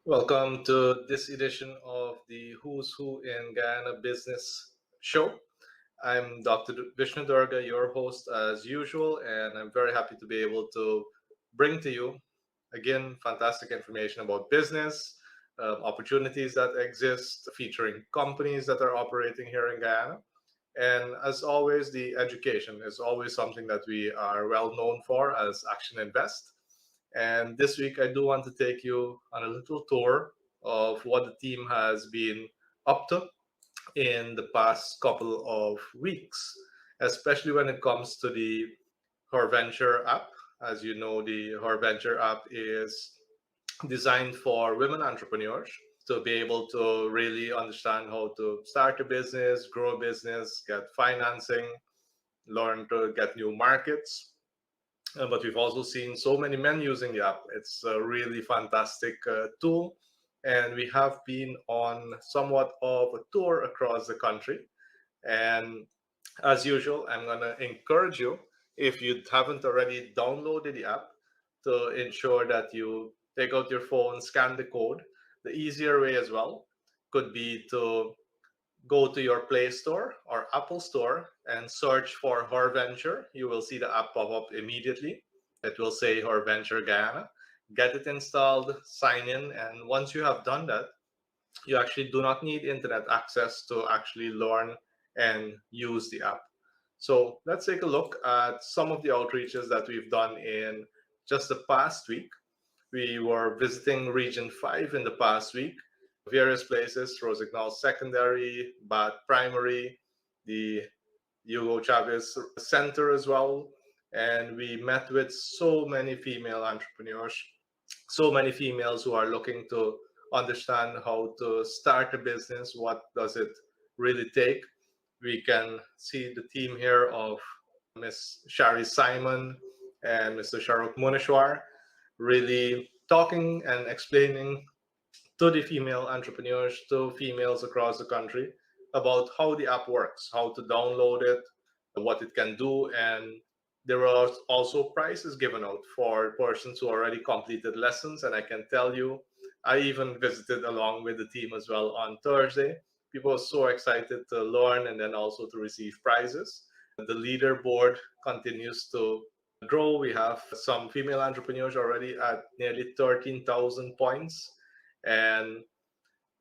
Welcome to this edition of the Who's Who in Guyana Business Show. I'm Dr. Vishnu Doerga, your host as usual, and I'm very happy to be able to bring to you, again, fantastic information about business, opportunities that exist, featuring companies that are operating here in Guyana. And as always, the education is always something that we are well known for as Action Invest. And this week, I do want to take you on a little tour of what the team has been up to in the past couple of weeks, especially when it comes to the HerVenture app. As you know, the HerVenture app is designed for women entrepreneurs to be able to really understand how to start a business, grow a business, get financing, learn to get new markets. But we've also seen so many men using the app. It's a really fantastic tool. And we have been on somewhat of a tour across the country. And as usual, I'm going to encourage you, if you haven't already downloaded the app, to ensure that you take out your phone, scan the code. The easier way as well could be to go to your Play Store or Apple Store and search for HerVenture. You will see the app pop up immediately. It will say HerVenture Guyana. Get it installed, sign in, and once you have done that, you actually do not need internet access to actually learn and use the app. So let's take a look at some of the outreaches that we've done in just the past week. We were visiting Region 5 in the past week, various places, Rosignol Secondary, Bath Primary, the Hugo Chavez Center as well. And we met with so many female entrepreneurs, so many females who are looking to understand how to start a business. What does it really take? We can see the team here of Miss Shari Simon and Mr. Sharuk Munishwar really talking and explaining to the female entrepreneurs, to females across the country, about how the app works, how to download it, what it can do, and there are also prizes given out for persons who already completed lessons. And I can tell you, I even visited along with the team as well on Thursday. People are so excited to learn and then also to receive prizes. The leaderboard continues to grow. We have some female entrepreneurs already at nearly 13,000 points. And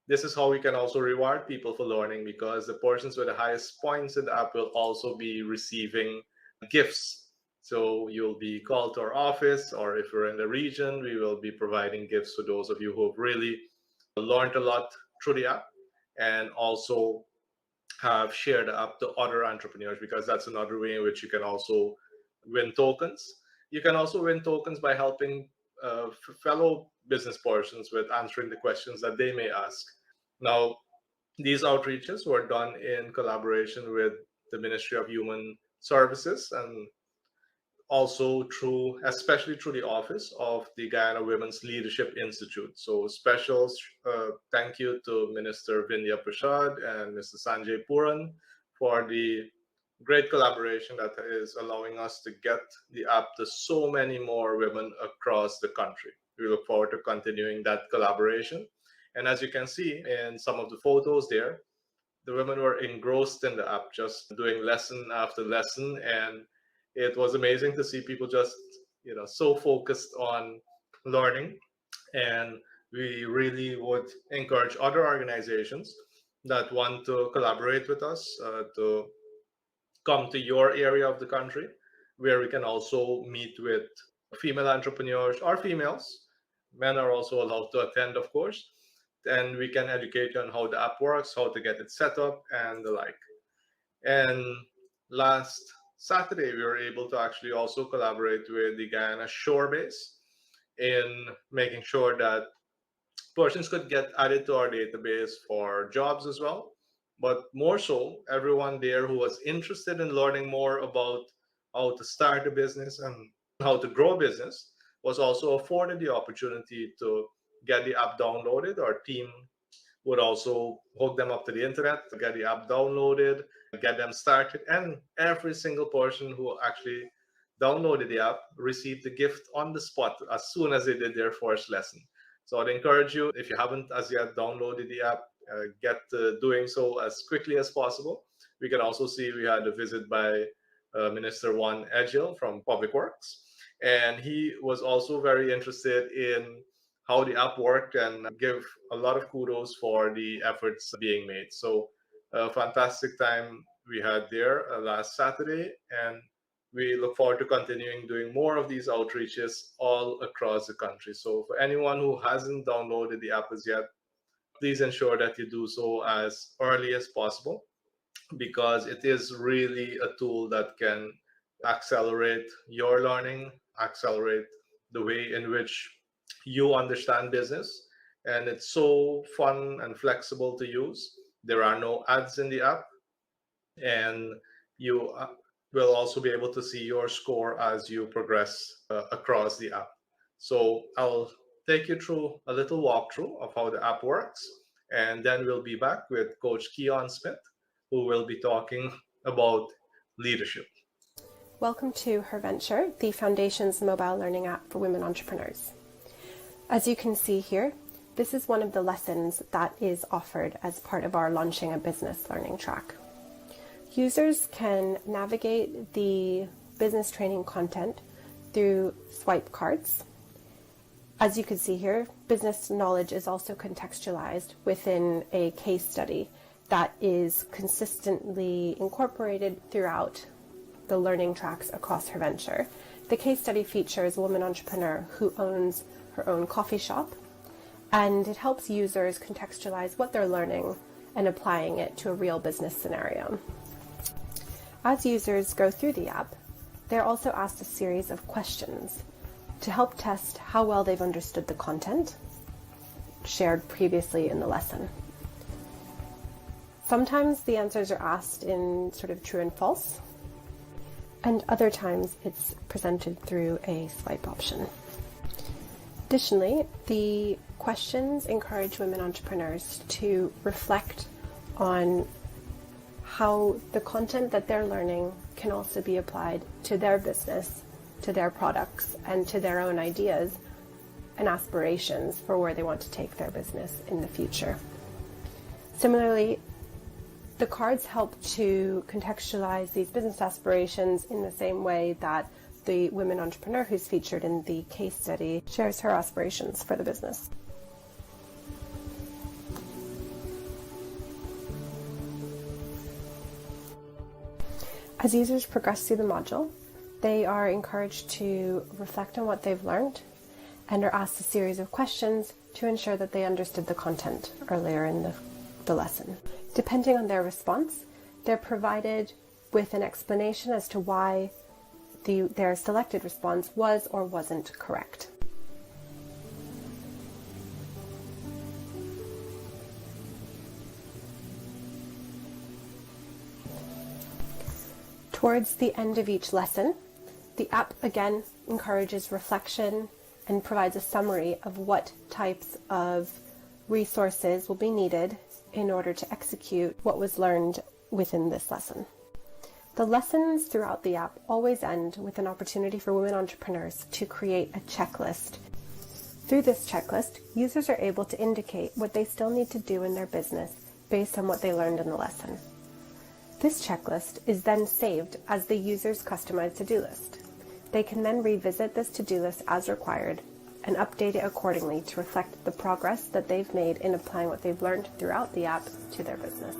this is how we can also reward people for learning, because the persons with the highest points in the app will also be receiving gifts. So you'll be called to our office, or if you're in the region, we will be providing gifts for those of you who have really learned a lot through the app and also have shared the app to other entrepreneurs, because that's another way in which you can also win tokens. You can also win tokens by helping fellow business persons with answering the questions that they may ask. Now, these outreaches were done in collaboration with the Ministry of Human Services and also through, especially through the office of the Guyana Women's Leadership Institute. So special thank you to Minister Vindhya Prasad and Mr. Sanjay Puran for the great collaboration that is allowing us to get the app to so many more women across the country. We look forward to continuing that collaboration. And as you can see in some of the photos there, the women were engrossed in the app, just doing lesson after lesson. And it was amazing to see people just, so focused on learning. And we really would encourage other organizations that want to collaborate with us to come to your area of the country, where we can also meet with female entrepreneurs or females. Men are also allowed to attend, of course. And we can educate you on how the app works, how to get it set up, and the like. And last Saturday, we were able to actually also collaborate with the Guyana Shore Base in making sure that persons could get added to our database for jobs as well. But more so, everyone there who was interested in learning more about how to start a business and how to grow a business was also afforded the opportunity to get the app downloaded. Our team would also hook them up to the internet, get the app downloaded, get them started. And every single person who actually downloaded the app received the gift on the spot as soon as they did their first lesson. So I'd encourage you, if you haven't as yet downloaded the app, get doing so as quickly as possible. We can also see we had a visit by Minister Juan Edgil from Public Works, and he was also very interested in how the app worked and give a lot of kudos for the efforts being made. So a fantastic time we had there last Saturday, and we look forward to continuing doing more of these outreaches all across the country. So for anyone who hasn't downloaded the app as yet, please ensure that you do so as early as possible, because it is really a tool that can accelerate your learning, accelerate the way in which you understand business. And it's so fun and flexible to use. There are no ads in the app, and you will also be able to see your score as you progress across the app. So I'll take you through a little walkthrough of how the app works, and then we'll be back with Coach Keon Smith, who will be talking about leadership. Welcome to HerVenture, the Foundation's mobile learning app for women entrepreneurs. As you can see here, this is one of the lessons that is offered as part of our Launching a Business learning track. Users can navigate the business training content through swipe cards. As you can see here, business knowledge is also contextualized within a case study that is consistently incorporated throughout the learning tracks across HerVenture. The case study features a woman entrepreneur who owns her own coffee shop, and it helps users contextualize what they're learning and applying it to a real business scenario. As users go through the app, they're also asked a series of questions to help test how well they've understood the content shared previously in the lesson. Sometimes the answers are asked in sort of true and false, and other times it's presented through a swipe option. Additionally, the questions encourage women entrepreneurs to reflect on how the content that they're learning can also be applied to their business, to their products, and to their own ideas and aspirations for where they want to take their business in the future. Similarly, the cards help to contextualize these business aspirations in the same way that the women entrepreneur who's featured in the case study shares her aspirations for the business. As users progress through the module, they are encouraged to reflect on what they've learned and are asked a series of questions to ensure that they understood the content earlier in the lesson. Depending on their response, they're provided with an explanation as to why their selected response was or wasn't correct. Towards the end of each lesson, the app again encourages reflection and provides a summary of what types of resources will be needed in order to execute what was learned within this lesson. The lessons throughout the app always end with an opportunity for women entrepreneurs to create a checklist. Through this checklist, users are able to indicate what they still need to do in their business based on what they learned in the lesson. This checklist is then saved as the user's customized to-do list. They can then revisit this to-do list as required and update it accordingly to reflect the progress that they've made in applying what they've learned throughout the app to their business.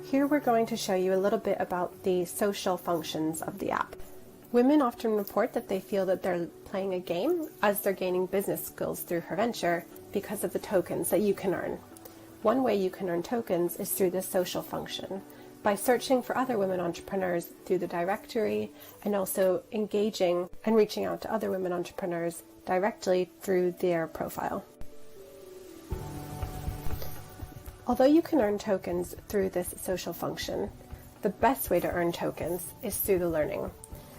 Here we're going to show you a little bit about the social functions of the app. Women often report that they feel that they're playing a game as they're gaining business skills through HerVenture because of the tokens that you can earn. One way you can earn tokens is through the social function, by searching for other women entrepreneurs through the directory and also engaging and reaching out to other women entrepreneurs directly through their profile. Although you can earn tokens through this social function, the best way to earn tokens is through the learning,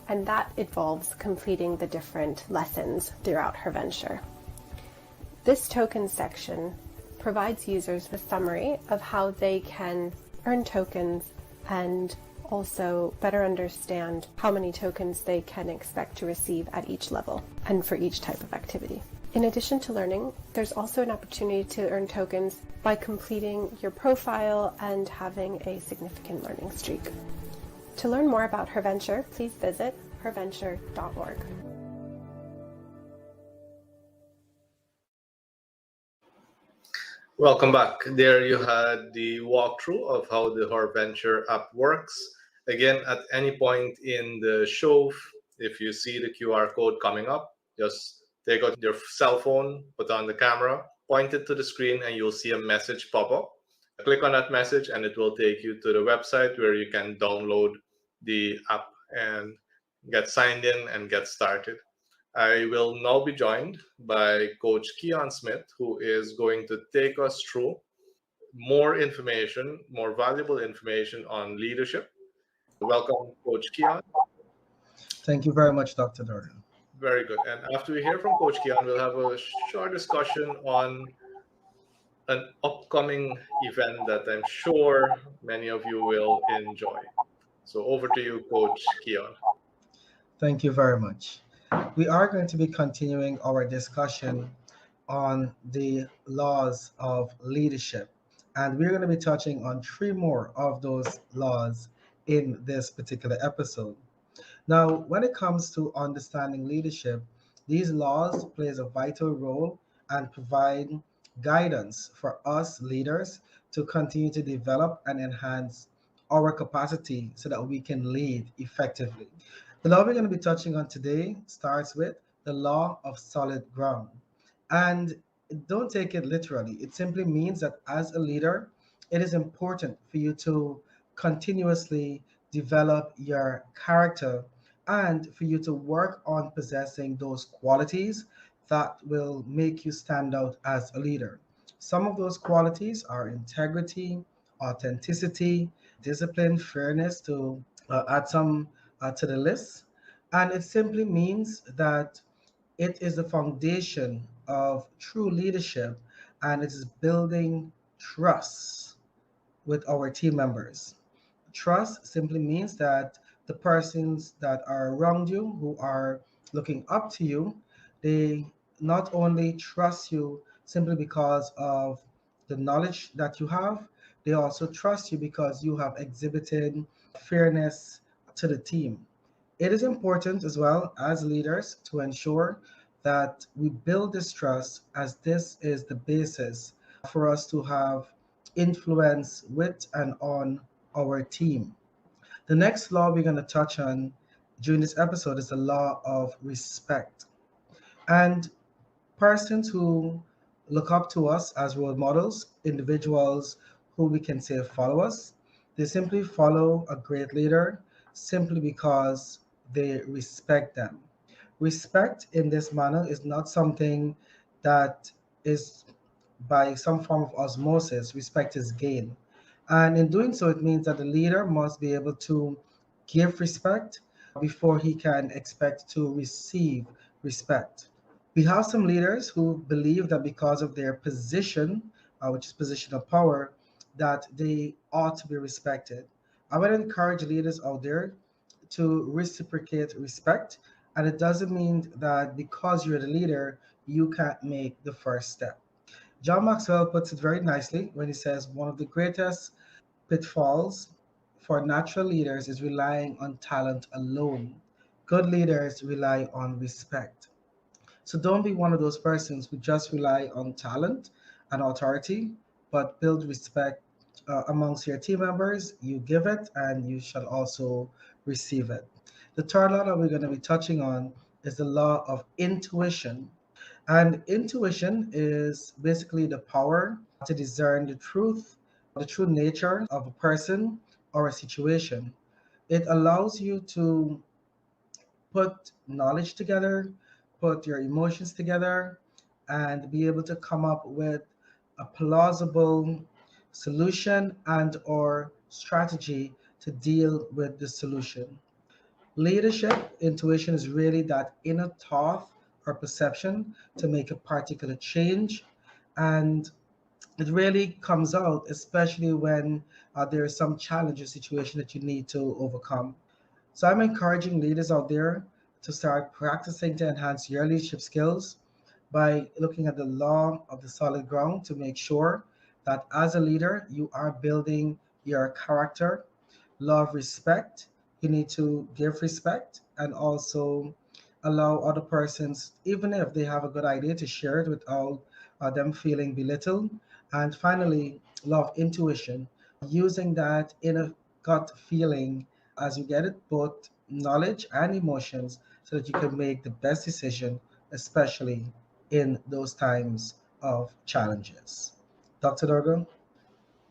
and that involves completing the different lessons throughout HerVenture. This token section provides users with a summary of how they can earn tokens and also better understand how many tokens they can expect to receive at each level and for each type of activity. In addition to learning, there's also an opportunity to earn tokens by completing your profile and having a significant learning streak. To learn more about HerVenture, please visit herventure.org. Welcome back. There you had the walkthrough of how the HerVenture app works. Again, at any point in the show, if you see the QR code coming up, just take out your cell phone, put on the camera, point it to the screen, and you'll see a message pop up. Click on that message and it will take you to the website where you can download the app and get signed in and get started. I will now be joined by Coach Keon Smith, who is going to take us through more information, more valuable information on leadership. Welcome, Coach Keon. Thank you very much, Dr. Doerga. Very good. And after we hear from Coach Keon, we'll have a short discussion on an upcoming event that I'm sure many of you will enjoy. So over to you, Coach Keon. Thank you very much. We are going to be continuing our discussion on the laws of leadership. And we're going to be touching on 3 more of those laws in this particular episode. Now, when it comes to understanding leadership, these laws plays a vital role and provide guidance for us leaders to continue to develop and enhance our capacity so that we can lead effectively. The law we're going to be touching on today starts with the law of solid ground. And don't take it literally. It simply means that as a leader, it is important for you to continuously develop your character and for you to work on possessing those qualities that will make you stand out as a leader. Some of those qualities are integrity, authenticity, discipline, fairness, to add some to the list. And it simply means that it is the foundation of true leadership and it is building trust with our team members. Trust simply means that the persons that are around you, who are looking up to you, they not only trust you simply because of the knowledge that you have, they also trust you because you have exhibited fairness to the team. It is important as well as leaders to ensure that we build this trust, as this is the basis for us to have influence with and on our team. The next law we're going to touch on during this episode is the law of respect. And persons who look up to us as role models, individuals who we can say follow us, they simply follow a great leader simply because they respect them. Respect in this manner is not something that is by some form of osmosis. Respect is gained. And in doing so, it means that the leader must be able to give respect before he can expect to receive respect. We have some leaders who believe that because of their position, which is position of power, that they ought to be respected. I would encourage leaders out there to reciprocate respect. And it doesn't mean that because you're the leader, you can't make the first step. John Maxwell puts it very nicely when he says one of the greatest pitfalls for natural leaders is relying on talent alone. Good leaders rely on respect. So don't be one of those persons who just rely on talent and authority, but build respect amongst your team members. You give it and you shall also receive it. The third law that we're going to be touching on is the law of intuition. And intuition is basically the power to discern the true nature of a person or a situation. It allows you to put knowledge together, put your emotions together, and be able to come up with a plausible solution and or strategy to deal with the solution. Leadership intuition is really that inner thought or perception to make a particular change. And it really comes out, especially when there is some challenge or situation that you need to overcome. So I'm encouraging leaders out there to start practicing to enhance your leadership skills by looking at the law of the solid ground to make sure that as a leader, you are building your character, love, respect. You need to give respect and also allow other persons, even if they have a good idea, to share it without them feeling belittled. And finally, love, intuition, using that inner gut feeling as you get it, both knowledge and emotions, so that you can make the best decision, especially in those times of challenges. Dr. Dorgo?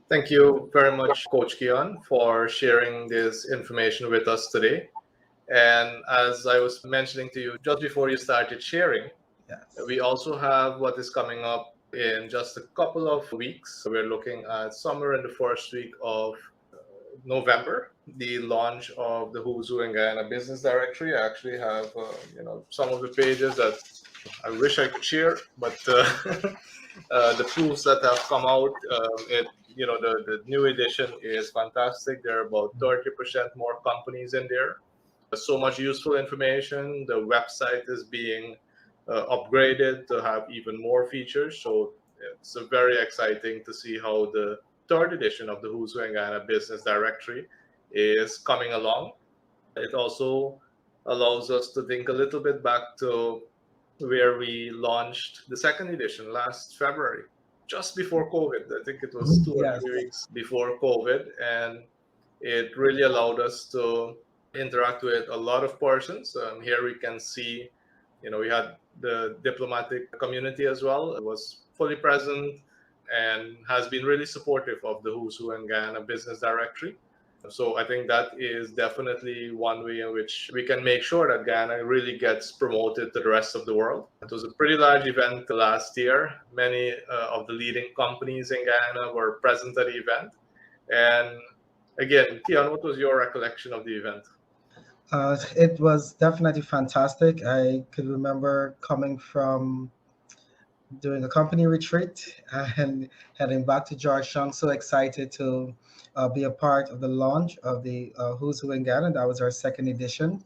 Thank you very much, Coach Keon, for sharing this information with us today. And as I was mentioning to you just before you started sharing, Yes. we also have what is coming up in just a couple of weeks. We're looking at somewhere in the first week of November, the launch of the Who's Who in Guyana Business Directory. I actually have, some of the pages that I wish I could share, but the proofs that have come out, the new edition is fantastic. There are about 30% more companies in there. So much useful information. The website is being upgraded to have even more features. So it's very exciting to see how the third edition of the Who's Who in Guyana Business Directory is coming along. It also allows us to think a little bit back to where we launched the second edition last February, just before COVID. I think it was 2 or 3 weeks Yes. before COVID. And it really allowed us to interact with a lot of persons. Here we can see, we had the diplomatic community as well. It was fully present and has been really supportive of the Who's Who in Guyana Business Directory. So I think that is definitely one way in which we can make sure that Guyana really gets promoted to the rest of the world. It was a pretty large event last year. Many of the leading companies in Guyana were present at the event. And again, Keon, what was your recollection of the event? It was definitely fantastic. I could remember coming from doing a company retreat and heading back to Georgetown. So excited to be a part of the launch of the Who's Who in Ghana. That was our second edition.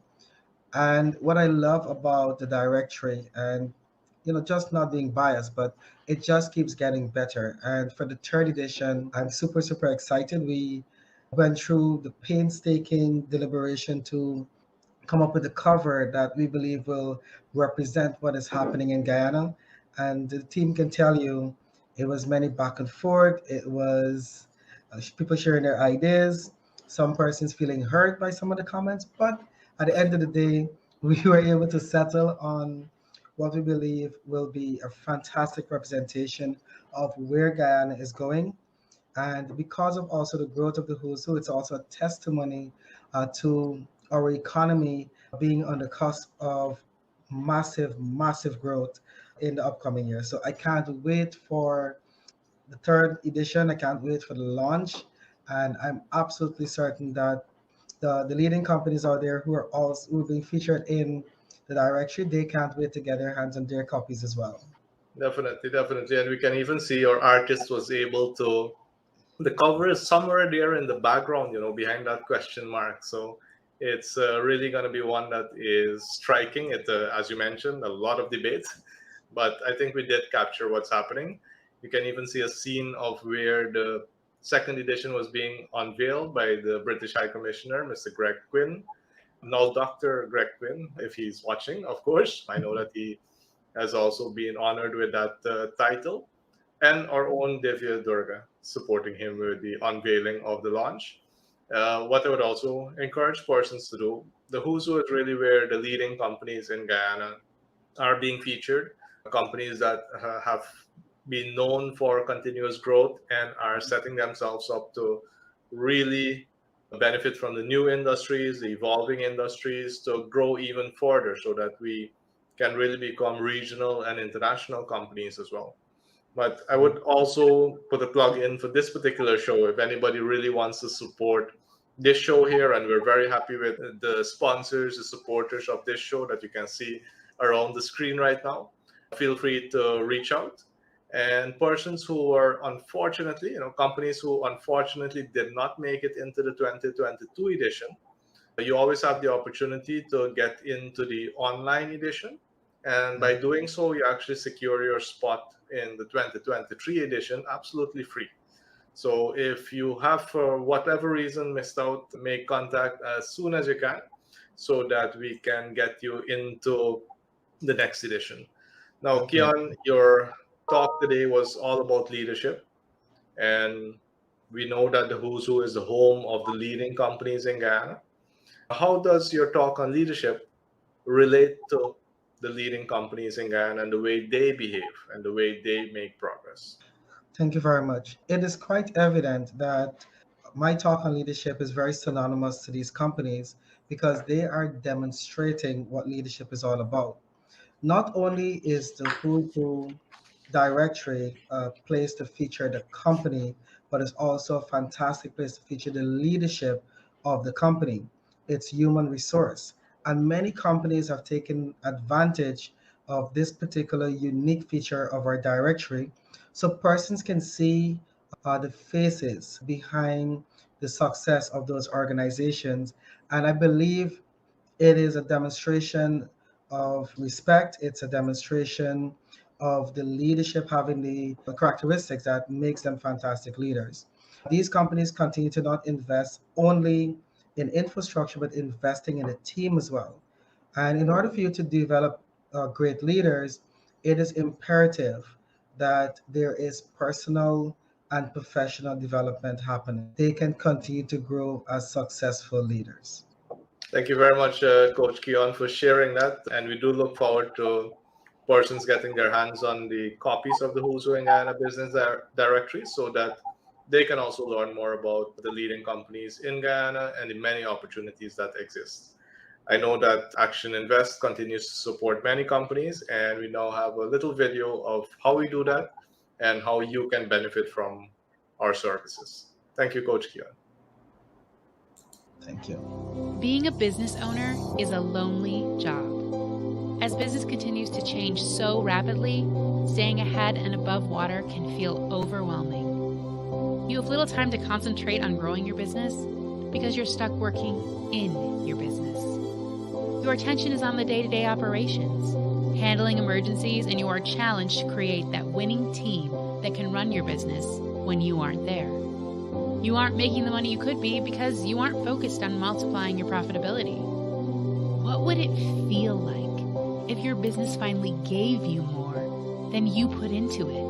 And what I love about the directory, and just not being biased, but it just keeps getting better. And for the third edition, I'm super, super excited. We went through the painstaking deliberation to come up with a cover that we believe will represent what is happening in Guyana. And the team can tell you it was many back and forth. It was people sharing their ideas, some persons feeling hurt by some of the comments. But at the end of the day, we were able to settle on what we believe will be a fantastic representation of where Guyana is going. And because of also the growth of the Who's Who, it's also a testimony to our economy being on the cusp of massive, massive growth in the upcoming year. So I can't wait for the third edition. I can't wait for the launch. And I'm absolutely certain that the leading companies out there who are being featured in the directory, they can't wait to get their hands on their copies as well. Definitely, definitely. And we can even see our artist was able to, the cover is somewhere there in the background, behind that question mark. So it's really going to be one that is striking. It, as you mentioned, a lot of debate, but I think we did capture what's happening. You can even see a scene of where the second edition was being unveiled by the British High Commissioner, Mr. Greg Quinn. Now, Dr. Greg Quinn, if he's watching, of course, I know that he has also been honored with that title, and our own Vishnu Doerga supporting him with the unveiling of the launch. What I would also encourage persons to do, the Who's Who is really where the leading companies in Guyana are being featured, companies that have been known for continuous growth and are setting themselves up to really benefit from the new industries, the evolving industries, to grow even further so that we can really become regional and international companies as well. But I would also put a plug in for this particular show if anybody really wants to support this show here. And we're very happy with the sponsors, the supporters of this show that you can see around the screen right now. Feel free to reach out. And persons who were unfortunately, companies who unfortunately did not make it into the 2022 edition, you always have the opportunity to get into the online edition. And by doing so, you actually secure your spot in the 2023 edition absolutely free. So if you have, for whatever reason, missed out, make contact as soon as you can so that we can get you into the next edition. Now, Okay. Keon, your talk today was all about leadership. And we know that the Who's Who is the home of the leading companies in Guyana. How does your talk on leadership relate to the leading companies in Guyana and the way they behave and the way they make progress? Thank you very much. It is quite evident that my talk on leadership is very synonymous to these companies because they are demonstrating what leadership is all about. Not only is the Who's Who directory a place to feature the company, but it's also a fantastic place to feature the leadership of the company, its human resource. And many companies have taken advantage of this particular unique feature of our directory so persons can see the faces behind the success of those organizations. And I believe it is a demonstration of respect. It's a demonstration of the leadership having the characteristics that makes them fantastic leaders. These companies continue to not invest only in infrastructure, but investing in a team as well. And in order for you to develop great leaders, it is imperative that there is personal and professional development happening. They can continue to grow as successful leaders. Thank you very much, Coach Keon, for sharing that. And we do look forward to persons getting their hands on the copies of the Who's Who in Guyana Business Directory so that they can also learn more about the leading companies in Guyana and the many opportunities that exist. I know that ActionINVEST continues to support many companies, and we now have a little video of how we do that and how you can benefit from our services. Thank you, Coach Keon. Thank you. Being a business owner is a lonely job. As business continues to change so rapidly, staying ahead and above water can feel overwhelming. You have little time to concentrate on growing your business because you're stuck working in your business. Your attention is on the day-to-day operations, handling emergencies, and you are challenged to create that winning team that can run your business when you aren't there. You aren't making the money you could be because you aren't focused on multiplying your profitability. What would it feel like if your business finally gave you more than you put into it?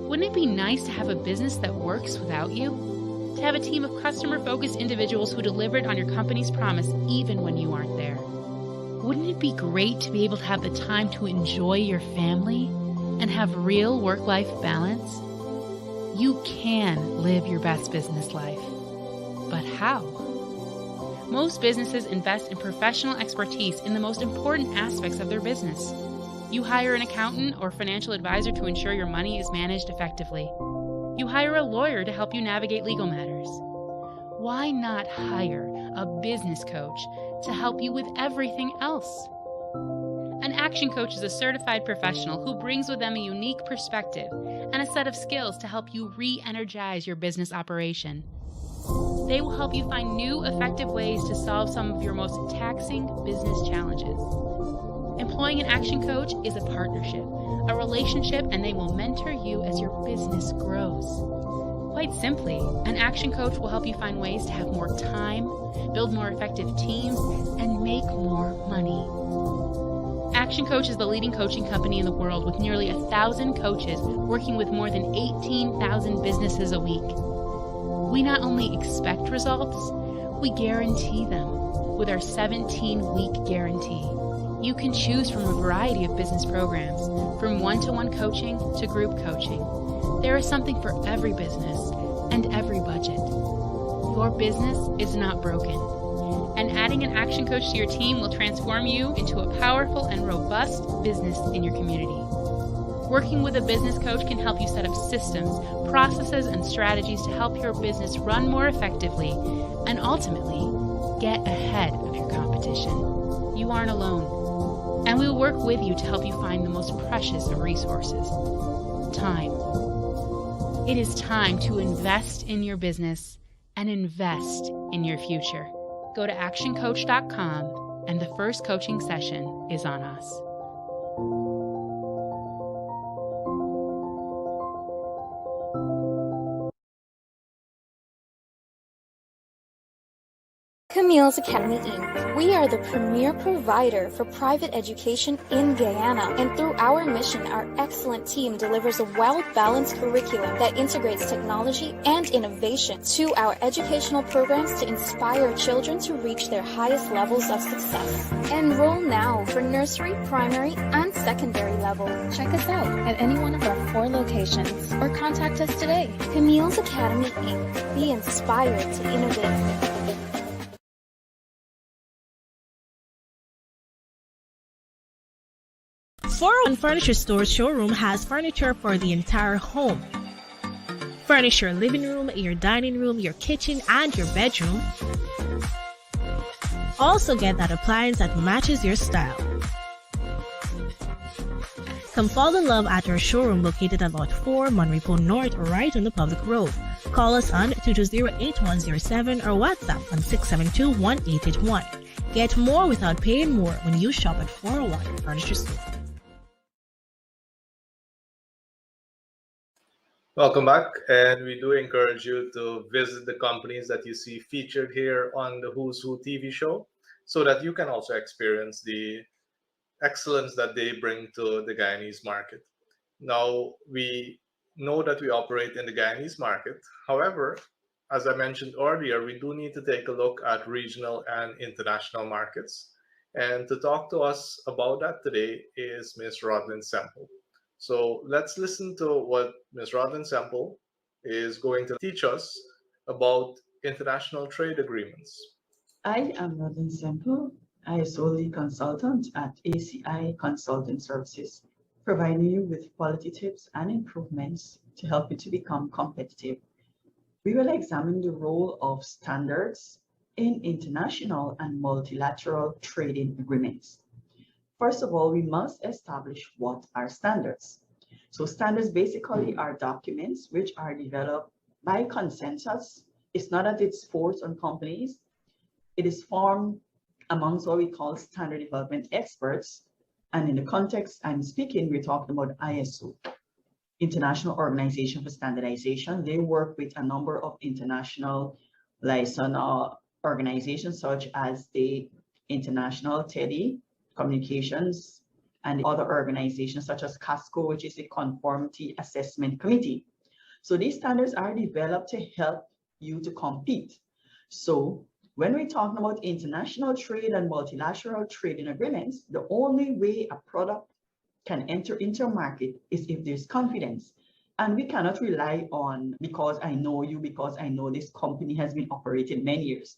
Wouldn't it be nice to have a business that works without you? To have a team of customer-focused individuals who delivered on your company's promise even when you aren't there? Wouldn't it be great to be able to have the time to enjoy your family and have real work-life balance? You can live your best business life. But how? Most businesses invest in professional expertise in the most important aspects of their business. You hire an accountant or financial advisor to ensure your money is managed effectively. You hire a lawyer to help you navigate legal matters. Why not hire a business coach to help you with everything else? An action coach is a certified professional who brings with them a unique perspective and a set of skills to help you re-energize your business operation. They will help you find new, effective ways to solve some of your most taxing business challenges. Employing an action coach is a partnership, a relationship, and they will mentor you as your business grows. Quite simply, an action coach will help you find ways to have more time, build more effective teams, and make more money. Action Coach is the leading coaching company in the world with nearly 1,000 coaches working with more than 18,000 businesses a week. We not only expect results, we guarantee them with our 17-week guarantee. You can choose from a variety of business programs, from one-to-one coaching to group coaching. There is something for every business and every budget. Your business is not broken, and adding an action coach to your team will transform you into a powerful and robust business in your community. Working with a business coach can help you set up systems, processes, and strategies to help your business run more effectively and ultimately get ahead of your competition. You aren't alone, and we will work with you to help you find the most precious of resources, time. It is time to invest in your business and invest in your future. Go to actioncoach.com and the first coaching session is on us. Camille's Academy Inc. We are the premier provider for private education in Guyana, and through our mission, our excellent team delivers a well-balanced curriculum that integrates technology and innovation to our educational programs to inspire children to reach their highest levels of success. Enroll now for nursery, primary, and secondary level. Check us out at any one of our 4 locations or contact us today. Camille's Academy Inc. Be inspired to innovate. One Furniture Store's showroom has furniture for the entire home. Furnish your living room, your dining room, your kitchen, and your bedroom. Also get that appliance that matches your style. Come fall in love at our showroom located at Lot 4, Monrepo North, right on the public road. Call us on 220-8107 or WhatsApp on 672-1881. Get more without paying more when you shop at 401 Furniture Store. Welcome back, and we do encourage you to visit the companies that you see featured here on the Who's Who TV show so that you can also experience the excellence that they bring to the Guyanese market. Now, we know that we operate in the Guyanese market. However, as I mentioned earlier, we do need to take a look at regional and international markets. And to talk to us about that today is Ms. Rodlyn Semple. So let's listen to what Ms. Rodlyn Semple is going to teach us about international trade agreements. I am Rodlyn Semple, ISO lead consultant at ACI Consulting Services, providing you with quality tips and improvements to help you to become competitive. We will examine the role of standards in international and multilateral trading agreements. First of all, we must establish what are standards. So standards basically are documents which are developed by consensus. It's not that it's forced on companies. It is formed amongst what we call standard development experts. And in the context I'm speaking, we're talking about ISO, International Organization for Standardization. They work with a number of international license organizations such as the International TEDI Communications and other organizations such as CASCO, which is a Conformity Assessment Committee. So these standards are developed to help you to compete. So when we're talking about international trade and multilateral trading agreements, the only way a product can enter into a market is if there's confidence. And we cannot rely on because I know you, because I know this company has been operating many years.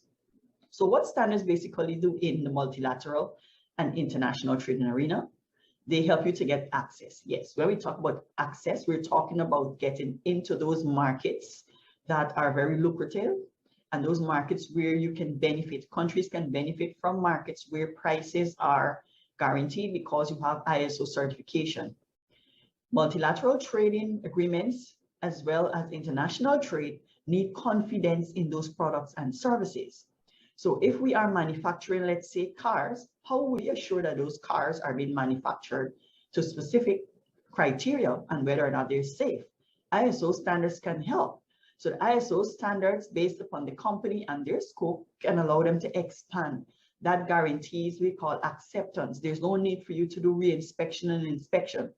So what standards basically do in the multilateral and international trading arena? They help you to get access. Yes, when we talk about access, we're talking about getting into those markets that are very lucrative and those markets where you can benefit. Countries can benefit from markets where prices are guaranteed because you have ISO certification. Multilateral trading agreements as well as international trade need confidence in those products and services. So if we are manufacturing, let's say, cars, how will we assure that those cars are being manufactured to specific criteria and whether or not they're safe? ISO standards can help. So the ISO standards based upon the company and their scope can allow them to expand. That guarantees we call acceptance. There's no need for you to do re-inspection and inspection.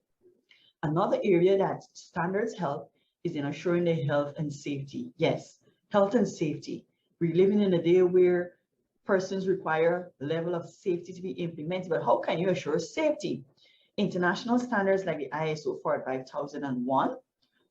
Another area that standards help is in assuring the health and safety. Yes, health and safety. We're living in a day where persons require a level of safety to be implemented, but how can you assure safety? International standards like the ISO 45001,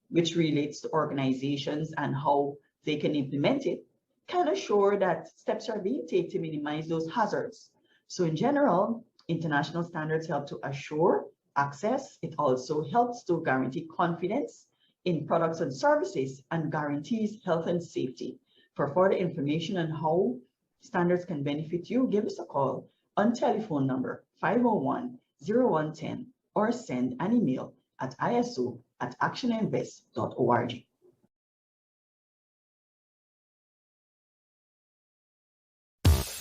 which relates to organizations and how they can implement it, can assure that steps are being taken to minimize those hazards. So in general, international standards help to assure access. It also helps to guarantee confidence in products and services and guarantees health and safety. For further information on how standards can benefit you, give us a call on telephone number 501-0110 or send an email at iso@actioninvest.org.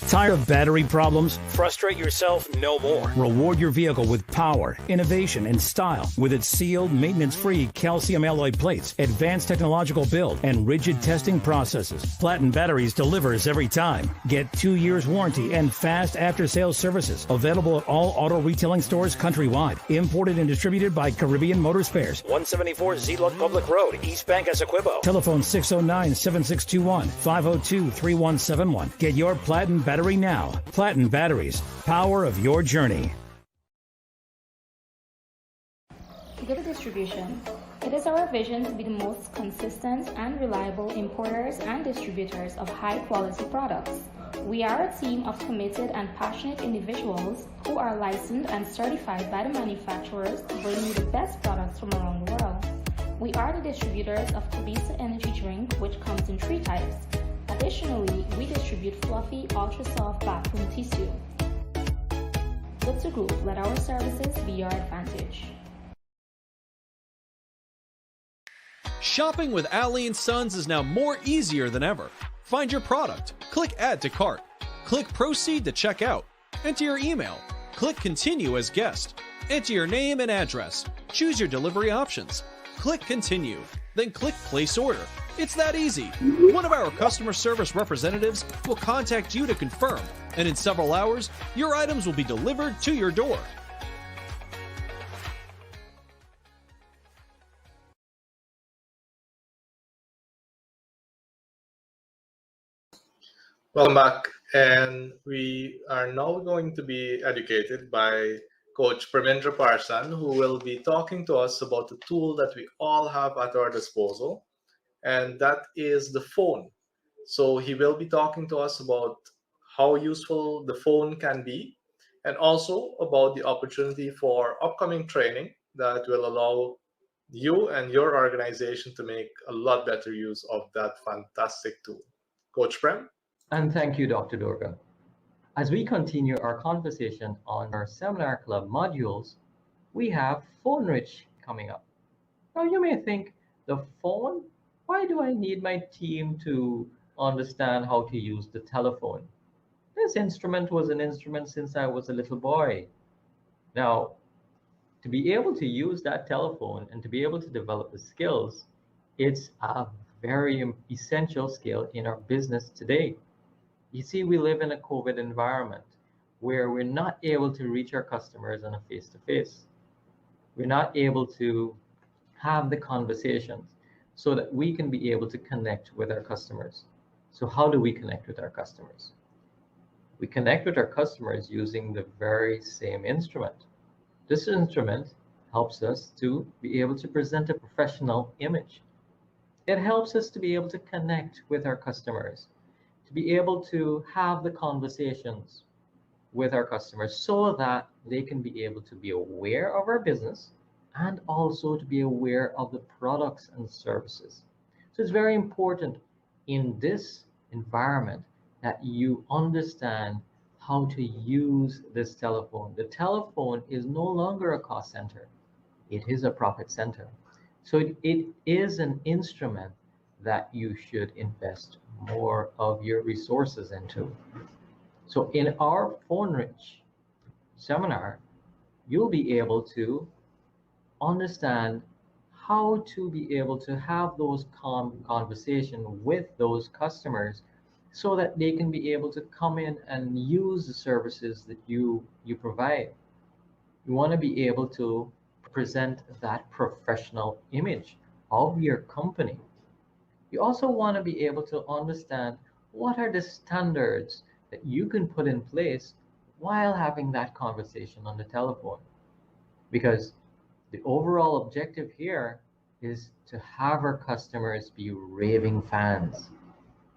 Tired of battery problems? Frustrate yourself no more. Reward your vehicle with power, innovation, and style with its sealed, maintenance-free calcium alloy plates, advanced technological build, and rigid testing processes. Platinum Batteries delivers every time. Get 2 years warranty and fast after-sales services. Available at all auto retailing stores countrywide. Imported and distributed by Caribbean Motor Spares. 174 Zeeland Public Road, East Bank, Essequibo. Telephone 609-7621, 502-3171. Get your Platinum Battery now. Platinum Batteries, power of your journey. Good distribution. It is our vision to be the most consistent and reliable importers and distributors of high-quality products. We are a team of committed and passionate individuals who are licensed and certified by the manufacturers to bring you the best products from around the world. We are the distributors of Tabisa Energy Drink, which comes in 3 types. Additionally, we distribute fluffy, ultra-soft bathroom tissue. Look to group, let our services be your advantage. Shopping with Ali & Sons is now more easier than ever. Find your product, click Add to Cart, click Proceed to check out, enter your email, click Continue as guest, enter your name and address, choose your delivery options, click Continue, then click Place Order. It's that easy. One of our customer service representatives will contact you to confirm, and in several hours, your items will be delivered to your door. Welcome back, and we are now going to be educated by Coach Premendra Parsan, who will be talking to us about the tool that we all have at our disposal, and that is the phone. So he will be talking to us about how useful the phone can be, and also about the opportunity for upcoming training that will allow you and your organization to make a lot better use of that fantastic tool. Coach Prem? And thank you, Dr. Doerga. As we continue our conversation on our Seminar Club modules, we have PhoneRICH coming up. Now you may think, the phone? Why do I need my team to understand how to use the telephone? This instrument was an instrument since I was a little boy. Now, to be able to use that telephone and to be able to develop the skills, it's a very essential skill in our business today. You see, we live in a COVID environment where we're not able to reach our customers on a face-to-face. We're not able to have the conversations so that we can be able to connect with our customers. So how do we connect with our customers? We connect with our customers using the very same instrument. This instrument helps us to be able to present a professional image. It helps us to be able to connect with our customers, to be able to have the conversations with our customers so that they can be able to be aware of our business and also to be aware of the products and services. So it's very important in this environment that you understand how to use this telephone. The telephone is no longer a cost center. It is a profit center. So it is an instrument that you should invest more of your resources into. So in our PhoneRICH seminar, you'll be able to understand how to be able to have those conversations with those customers so that they can be able to come in and use the services that you provide. You want to be able to present that professional image of your company. You also want to be able to understand what are the standards that you can put in place while having that conversation on the telephone. Because the overall objective here is to have our customers be raving fans,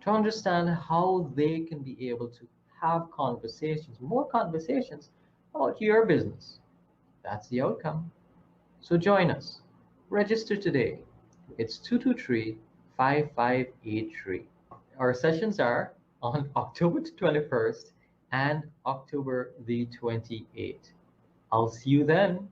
to understand how they can be able to have conversations, more conversations about your business. That's the outcome. So join us. Register today. It's 223-5583. Our sessions are on October 21st and October the 28th. I'll see you then.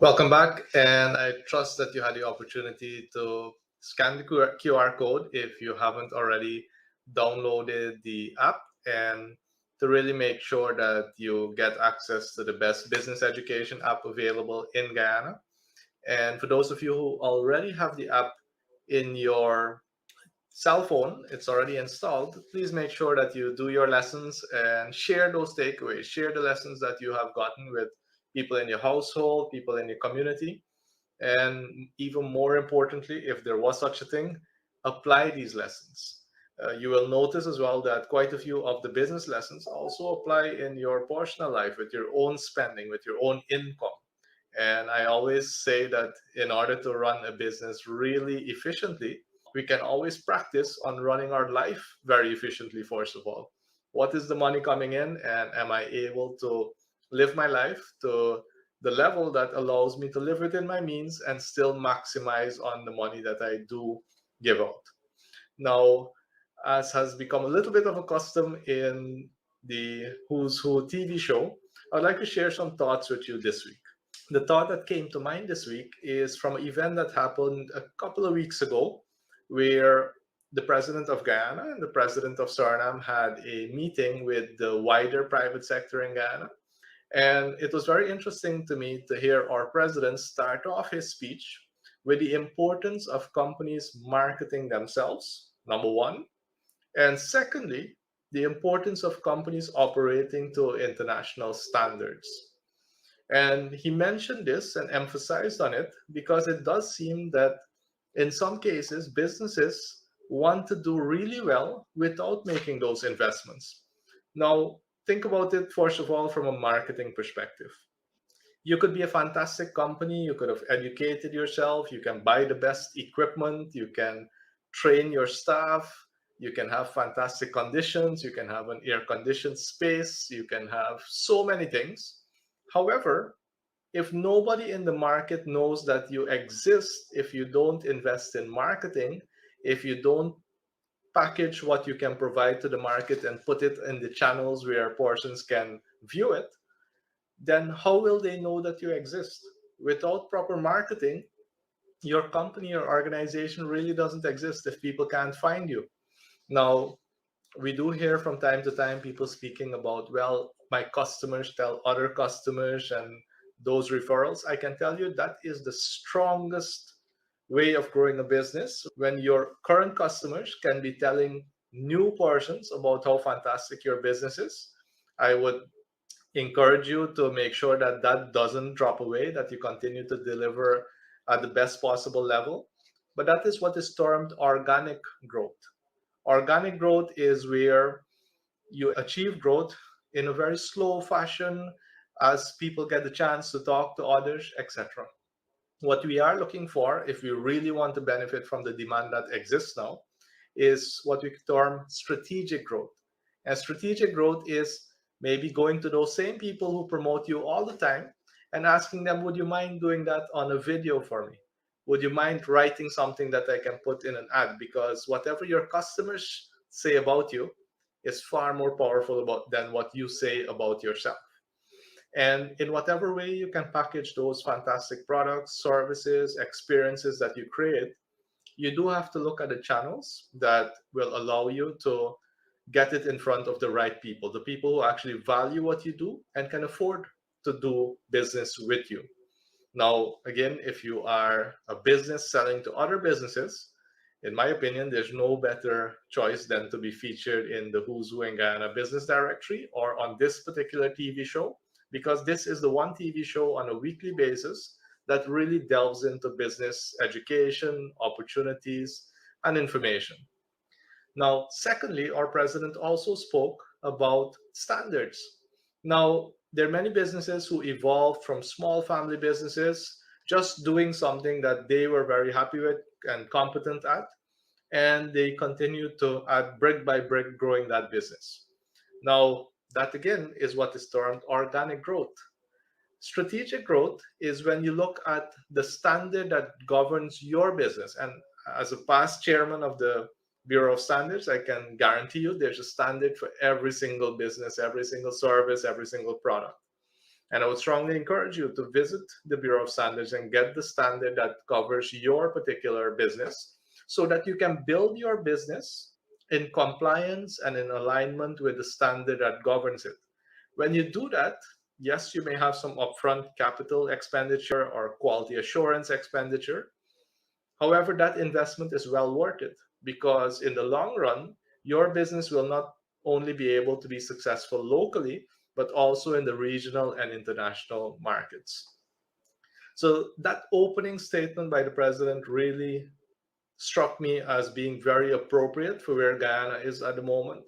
Welcome back, and I trust that you had the opportunity to scan the QR code if you haven't already downloaded the app, and to really make sure that you get access to the best business education app available in Guyana. And for those of you who already have the app in your cell phone, it's already installed, please make sure that you do your lessons and share those takeaways, share the lessons that you have gotten with people in your household, people in your community, and even more importantly, if there was such a thing, apply these lessons. You will notice as well that quite a few of the business lessons also apply in your personal life with your own spending, with your own income. And I always say that in order to run a business really efficiently, we can always practice on running our life very efficiently, first of all. What is the money coming in, and am I able to live my life to the level that allows me to live within my means and still maximize on the money that I do give out? Now, as has become a little bit of a custom in the Who's Who TV show, I'd like to share some thoughts with you this week. The thought that came to mind this week is from an event that happened a couple of weeks ago, where the president of Guyana and the president of Suriname had a meeting with the wider private sector in Guyana. And it was very interesting to me to hear our president start off his speech with the importance of companies marketing themselves, number one. And secondly, the importance of companies operating to international standards. And he mentioned this and emphasized on it because it does seem that in some cases, businesses want to do really well without making those investments. Now, think about it, first of all, from a marketing perspective. You could be a fantastic company, you could have educated yourself, you can buy the best equipment, you can train your staff, you can have fantastic conditions, you can have an air conditioned space, you can have so many things. However, if nobody in the market knows that you exist, if you don't invest in marketing, if you don't package what you can provide to the market and put it in the channels where persons can view it, then how will they know that you exist? Without proper marketing, your company or organization really doesn't exist if people can't find you. Now, we do hear from time to time people speaking about, well, my customers tell other customers and those referrals. I can tell you that is the strongest way of growing a business, when your current customers can be telling new persons about how fantastic your business is. I would encourage you to make sure that that doesn't drop away, that you continue to deliver at the best possible level. But that is what is termed organic growth. Organic growth is where you achieve growth in a very slow fashion as people get the chance to talk to others, etc. What we are looking for, if we really want to benefit from the demand that exists now, is what we term strategic growth. And strategic growth is maybe going to those same people who promote you all the time and asking them, would you mind doing that on a video for me? Would you mind writing something that I can put in an ad? Because whatever your customers say about you is far more powerful than what you say about yourself. And in whatever way you can package those fantastic products, services, experiences that you create, you do have to look at the channels that will allow you to get it in front of the right people, the people who actually value what you do and can afford to do business with you. Now, again, if you are a business selling to other businesses, in my opinion, there's no better choice than to be featured in the Who's Who in Guyana Business Directory or on this particular TV show, because this is the one TV show on a weekly basis that really delves into business education, opportunities, and information. Now, secondly, our president also spoke about standards. Now, there are many businesses who evolved from small family businesses just doing something that they were very happy with and competent at, and they continued to add brick by brick growing that business. Now, that again is what is termed organic growth. Strategic growth is when you look at the standard that governs your business. And as a past chairman of the Bureau of Standards, I can guarantee you there's a standard for every single business, every single service, every single product. And I would strongly encourage you to visit the Bureau of Standards and get the standard that covers your particular business so that you can build your business in compliance and in alignment with the standard that governs it. When you do that, yes, you may have some upfront capital expenditure or quality assurance expenditure. However, that investment is well worth it because in the long run, your business will not only be able to be successful locally, but also in the regional and international markets. So that opening statement by the president really struck me as being very appropriate for where Guyana is at the moment.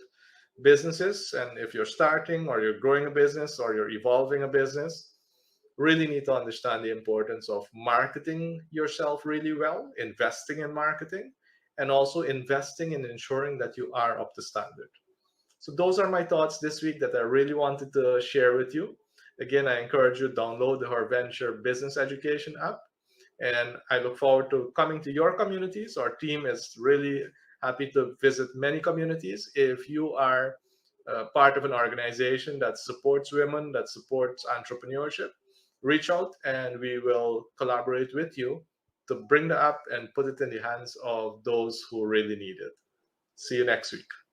Businesses, and if you're starting or you're growing a business or you're evolving a business, really need to understand the importance of marketing yourself really well, investing in marketing, and also investing in ensuring that you are up to standard. So those are my thoughts this week that I really wanted to share with you. Again, I encourage you to download the HerVenture business education app. And I look forward to coming to your communities. Our team is really happy to visit many communities. If you are part of an organization that supports women, that supports entrepreneurship, reach out and we will collaborate with you to bring the app and put it in the hands of those who really need it. See you next week.